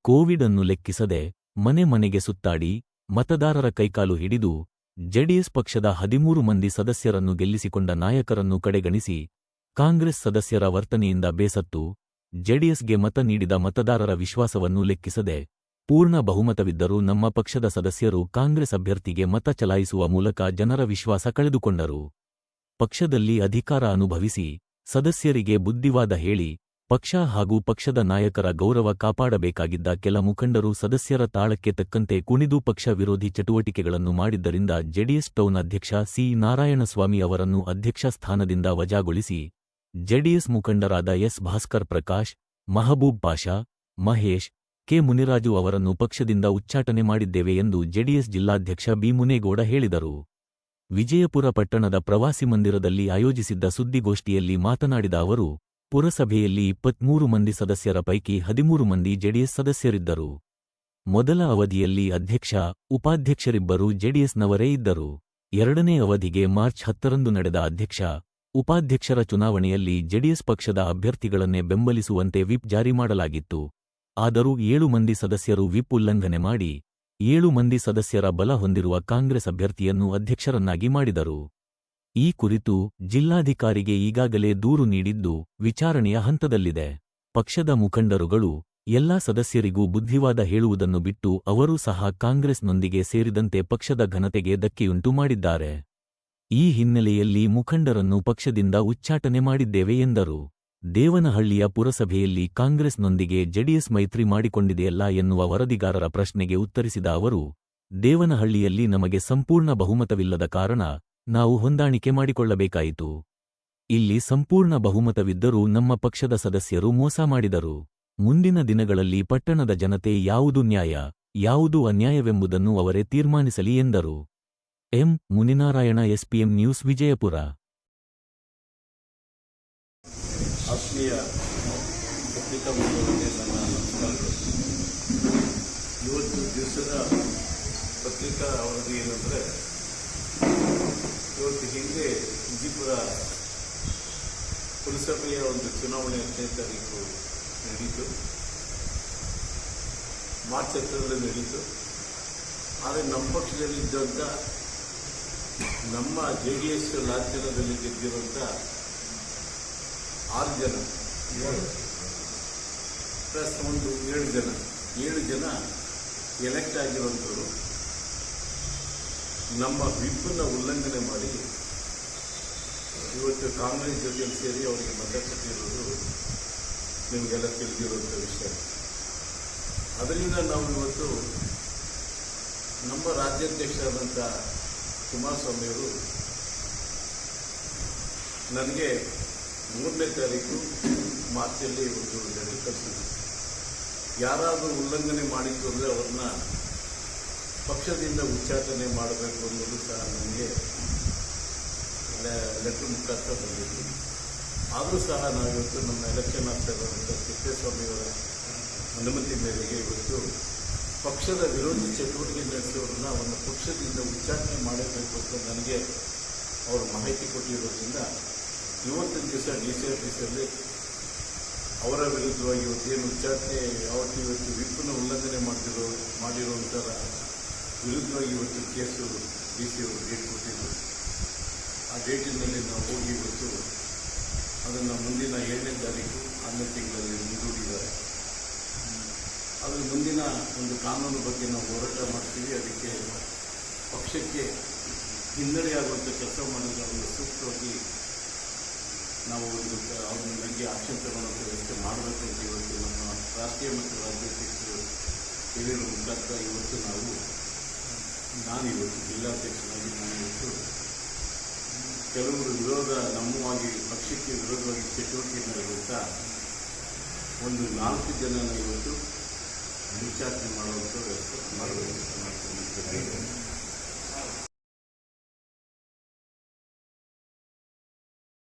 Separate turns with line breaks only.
Covid ಅನ್ನು ಲೆಕ್ಕಿಸದೆ ಮನೆ ಮನೆಗೆ ಸುತ್ತಾಡಿ ಮತದಾರರ ಕೈಕಾಲು ಹಿಡಿದು ಜೆಡಿಎಸ್ ಪಕ್ಷದ 13 ಮಂದಿ ಸದಸ್ಯರನ್ನು ಗೆಲ್ಲಿಸಿಕೊಂಡ ನಾಯಕರನ್ನು ಕಡೆಗಣಿಸಿ ಕಾಂಗ್ರೆಸ್ ಸದಸ್ಯರ ವರ್ತನೆಯಿಂದ ಬೇಸತ್ತು ಜೆಡಿಎಸ್ಗೆ ಮತ ನೀಡಿದ ಮತದಾರರ ವಿಶ್ವಾಸವನ್ನು ಲೆಕ್ಕಿಸದೆ ಪೂರ್ಣ ಬಹುಮತವಿದ್ದರೂ ನಮ್ಮ ಪಕ್ಷದ ಸದಸ್ಯರು ಕಾಂಗ್ರೆಸ್ ಅಭ್ಯರ್ಥಿಗೆ ಮತ ಚಲಾಯಿಸುವ ಮೂಲಕ ಜನರ ವಿಶ್ವಾಸ ಕಳೆದುಕೊಂಡರು. ಪಕ್ಷದಲ್ಲಿ ಅಧಿಕಾರ ಅನುಭವಿಸಿ ಸದಸ್ಯರಿಗೆ ಬುದ್ಧಿವಾದ ಹೇಳಿ ಪಕ್ಷ ಹಾಗೂ ಪಕ್ಷದ ನಾಯಕರ ಗೌರವ ಕಾಪಾಡಬೇಕಾಗಿದ್ದ ಕೆಲ ಮುಖಂಡರು ಸದಸ್ಯರ ತಾಳಕ್ಕೆ ತಕ್ಕಂತೆ ಕುಣಿದು ಪಕ್ಷ ವಿರೋಧಿ ಚಟುವಟಿಕೆಗಳನ್ನು ಮಾಡಿದ್ದರಿಂದ ಜೆಡಿಎಸ್ ಟೌನ್ ಅಧ್ಯಕ್ಷ ಸಿ. ನಾರಾಯಣಸ್ವಾಮಿ ಅವರನ್ನು ಅಧ್ಯಕ್ಷ ಸ್ಥಾನದಿಂದ ವಜಾಗೊಳಿಸಿ ಜೆಡಿಎಸ್ ಮುಖಂಡರಾದ ಎಸ್. ಭಾಸ್ಕರ್ ಪ್ರಕಾಶ್, ಮಹಬೂಬ್ ಪಾಷಾ, ಮಹೇಶ್, ಕೆ. ಮುನಿರಾಜು ಅವರನ್ನು ಪಕ್ಷದಿಂದ ಉಚ್ಚಾಟನೆ ಮಾಡಿದ್ದೇವೆ ಎಂದು ಜೆಡಿಎಸ್ ಜಿಲ್ಲಾಧ್ಯಕ್ಷ ಬಿ. ಮುನೇಗೌಡ ಹೇಳಿದರು. ವಿಜಯಪುರ ಪಟ್ಟಣದ ಪ್ರವಾಸಿ ಮಂದಿರದಲ್ಲಿ ಆಯೋಜಿಸಿದ್ದ ಸುದ್ದಿಗೋಷ್ಠಿಯಲ್ಲಿ ಮಾತನಾಡಿದ ಅವರು, ಪುರಸಭೆಯಲ್ಲಿ 23 ಮಂದಿ ಸದಸ್ಯರ ಪೈಕಿ 13 ಮಂದಿ ಜೆಡಿಎಸ್ ಸದಸ್ಯರಿದ್ದರು. ಮೊದಲ ಅವಧಿಯಲ್ಲಿ ಅಧ್ಯಕ್ಷ, ಉಪಾಧ್ಯಕ್ಷರಿಬ್ಬರೂ ಜೆಡಿಎಸ್ನವರೇ ಇದ್ದರು. ಎರಡನೇ ಅವಧಿಗೆ ಮಾರ್ಚ್ 10ರಂದು ನಡೆದ ಅಧ್ಯಕ್ಷ, ಉಪಾಧ್ಯಕ್ಷರ ಚುನಾವಣೆಯಲ್ಲಿ ಜೆಡಿಎಸ್ ಪಕ್ಷದ ಅಭ್ಯರ್ಥಿಗಳನ್ನೇ ಬೆಂಬಲಿಸುವಂತೆ ವಿಪ್ ಜಾರಿ ಮಾಡಲಾಗಿತ್ತು. ಆದರೂ 7 ಮಂದಿ ಸದಸ್ಯರು ವಿಪ್ ಉಲ್ಲಂಘನೆ ಮಾಡಿ 7 ಮಂದಿ ಸದಸ್ಯರ ಬಲ ಹೊಂದಿರುವ ಕಾಂಗ್ರೆಸ್ ಅಭ್ಯರ್ಥಿಯನ್ನು ಅಧ್ಯಕ್ಷರನ್ನಾಗಿ ಮಾಡಿದರು. ಈ ಕುರಿತು ಜಿಲ್ಲಾಧಿಕಾರಿಗೆ ಈಗಾಗಲೇ ದೂರು ನೀಡಿದ್ದು ವಿಚಾರಣೆಯ ಹಂತದಲ್ಲಿದೆ. ಪಕ್ಷದ ಮುಖಂಡರುಗಳು ಎಲ್ಲಾ ಸದಸ್ಯರಿಗೂ ಬುದ್ಧಿವಾದ ಹೇಳುವುದನ್ನು ಬಿಟ್ಟು ಅವರೂ ಸಹ ಕಾಂಗ್ರೆಸ್ನೊಂದಿಗೆ ಸೇರಿದಂತೆ ಪಕ್ಷದ ಘನತೆಗೆ ಧಕ್ಕೆಯುಂಟು ಮಾಡಿದ್ದಾರೆ. ಈ ಹಿನ್ನೆಲೆಯಲ್ಲಿ ಮುಖಂಡರನ್ನು ಪಕ್ಷದಿಂದ ಉಚ್ಚಾಟನೆ ಮಾಡಿದ್ದೇವೆ ಎಂದರು. ದೇವನಹಳ್ಳಿಯ ಪುರಸಭೆಯಲ್ಲಿ ಕಾಂಗ್ರೆಸ್ನೊಂದಿಗೆ ಜೆಡಿಎಸ್ ಮೈತ್ರಿ ಮಾಡಿಕೊಂಡಿದೆಯಲ್ಲ ಎನ್ನುವ ವರದಿಗಾರರ ಪ್ರಶ್ನೆಗೆ ಉತ್ತರಿಸಿದ ಅವರು, ದೇವನಹಳ್ಳಿಯಲ್ಲಿ ನಮಗೆ ಸಂಪೂರ್ಣ ಬಹುಮತವಿಲ್ಲದ ಕಾರಣ ನಾವು ಹೊಂದಾಣಿಕೆ ಮಾಡಿಕೊಳ್ಳಬೇಕಾಯಿತು. ಇಲ್ಲಿ ಸಂಪೂರ್ಣ ಬಹುಮತವಿದ್ದರೂ ನಮ್ಮ ಪಕ್ಷದ ಸದಸ್ಯರು ಮೋಸ ಮಾಡಿದರು. ಮುಂದಿನ ದಿನಗಳಲ್ಲಿ ಪಟ್ಟಣದ ಜನತೆ ಯಾವುದು ನ್ಯಾಯ, ಯಾವುದು ಅನ್ಯಾಯವೆಂಬುದನ್ನು ಅವರೇ ತೀರ್ಮಾನಿಸಲಿ ಎಂದರು. M. Muninarayana, SPM news, Vijayapura.
ಆತ್ಮೀಯ ಪತ್ರಿಕಾ ಬಂಧುಗಳಿಗೆ ನನ್ನ ನಮಸ್ಕಾರಗಳು. ಇವತ್ತು ದಿವಸದ ಪತ್ರಿಕಾ ವರದಿ ಏನಂದರೆ, ಇವತ್ತು ಹಿಂದೆ ವಿಜಯಪುರ ಪುರಸಭೆಯ ಒಂದು ಚುನಾವಣೆ 15ನೇ ತಾರೀಕು ನಡೆಯಿತು. ಮಾರ್ಚ್ 10ರಲ್ಲಿ ನಡೆಯಿತು. ಆದರೆ ನಮ್ಮ ಪಕ್ಷದಲ್ಲಿದ್ದಂಥ ನಮ್ಮ ಜೆಡಿಎಸ್ ಲಾಂಛನದಲ್ಲಿ ಗೆದ್ದಿರುವಂಥ 6 ಜನ ಪ್ಲಸ್ ಒಂದು 7 ಜನ ಎಲೆಕ್ಟ್ ಆಗಿರುವಂಥವ್ರು ನಮ್ಮ ವಿಪ್ಪನ್ನು ಉಲ್ಲಂಘನೆ ಮಾಡಿ ಇವತ್ತು ಕಾಂಗ್ರೆಸ್ ಜೊತೆಯಲ್ಲಿ ಸೇರಿ ಅವರಿಗೆ ಮತ ಕೊಟ್ಟಿರೋದು ನಿಮಗೆಲ್ಲ ತಿಳಿದಿರುವಂಥ ವಿಷಯ. ಅದರಿಂದ ನಾವು ಇವತ್ತು ನಮ್ಮ ರಾಜ್ಯಾಧ್ಯಕ್ಷರಾದಂಥ ಕುಮಾರಸ್ವಾಮಿಯವರು ನನಗೆ 3ನೇ ತಾರೀಕು ಮಾರ್ಚಲ್ಲಿ ಒಂದು ಲೆಟರ್ ಕಳಿಸಿದ್ರು. ಯಾರಾದರೂ ಉಲ್ಲಂಘನೆ ಮಾಡಿತ್ತು ಅಂದರೆ ಅವ್ರನ್ನ ಪಕ್ಷದಿಂದ ಉಚ್ಚಾಟನೆ ಮಾಡಬೇಕು ಅನ್ನೋದು ಸಹ ನನಗೆ ಲೆಟರ್ ಮುಖಾಂತರ ಬಂದಿತ್ತು. ಆದರೂ ಸಹ ನಾವಿವತ್ತು ನಮ್ಮ ಎಲೆಕ್ಷನ್ ಆಫೀಸರ್ ಆದಂಥ ತಿಪ್ಪೇಸ್ವಾಮಿಯವರ ಅನುಮತಿ ಮೇರೆಗೆ ಇವತ್ತು ಪಕ್ಷದ ವಿರೋಧಿ ಚಟುವಟಿಕೆ ನಡೆಸೋರನ್ನ ಅವನ್ನ ಪಕ್ಷದಿಂದ ಉಚ್ಚಾಟನೆ ಮಾಡಬೇಕು ಅಂತ ನನಗೆ ಅವರು ಮಾಹಿತಿ ಕೊಟ್ಟಿರೋದ್ರಿಂದ ಇವತ್ತಿನ ದಿವಸ DC ಆಫೀಸಲ್ಲಿ ಅವರ ವಿರುದ್ಧವಾಗಿ ಇವತ್ತೇನು ಉಚ್ಚಾಟನೆ ಯಾವತ್ತು ಇವತ್ತು ವಿಪ್ಪನ್ನು ಉಲ್ಲಂಘನೆ ಮಾಡಿರುವಂಥರ ವಿರುದ್ಧವಾಗಿ ಇವತ್ತು ಕೇಸು DC ಅವರು ಡೇಟ್ ಕೊಟ್ಟಿದ್ದರು. ಆ ಡೇಟಿನಲ್ಲಿ ನಾವು ಹೋಗಿ ಇವತ್ತು ಅದನ್ನು ಮುಂದಿನ 7ನೇ ತಾರೀಕು 6ನೇ ತಿಂಗಳಲ್ಲಿ ಮುಂದೂಡಿದ್ದಾರೆ. ಅದರ ಮುಂದಿನ ಒಂದು ಕಾನೂನು ಬಗ್ಗೆ ನಾವು ಹೋರಾಟ ಮಾಡ್ತೀವಿ. ಅದಕ್ಕೆ ಪಕ್ಷಕ್ಕೆ ಹಿನ್ನಡೆಯಾಗುವಂಥ ಕೆಲಸ ಮಾಡಿದ್ರೆ ಅದನ್ನು ಸೂಕ್ತವಾಗಿ ನಾವು ಒಂದು ಅವ್ರ ಬಗ್ಗೆ ಆಕ್ಷನ್ ತಗೊಳ್ಳುವಂಥ ವ್ಯವಸ್ಥೆ ಮಾಡಬೇಕು ಅಂತ ಇವತ್ತು ನಮ್ಮ ರಾಷ್ಟ್ರೀಯ ಮತ್ತು ರಾಜ್ಯಾಧ್ಯಕ್ಷರು ಹೇಳಿರೋ ಮುಖಾಂತರ ಇವತ್ತು ನಾನಿವತ್ತು ಜಿಲ್ಲಾಧ್ಯಕ್ಷನಾಗಿ ನಾನಿವತ್ತು ಕೆಲವರು ನಮ್ಮವಾಗಿ ಪಕ್ಷಕ್ಕೆ ವಿರೋಧವಾಗಿ ಚಟುವಟಿಕೆ ನಡೆಯುವಂಥ ಒಂದು 4 ಜನನ ಇವತ್ತು ಉಚ್ಚಾಟನೆ ಮಾಡುವಂಥ ವ್ಯವಸ್ಥೆ ಮಾಡಬೇಕು ಅಂತ ಮಾಡ್ತೀನಿ.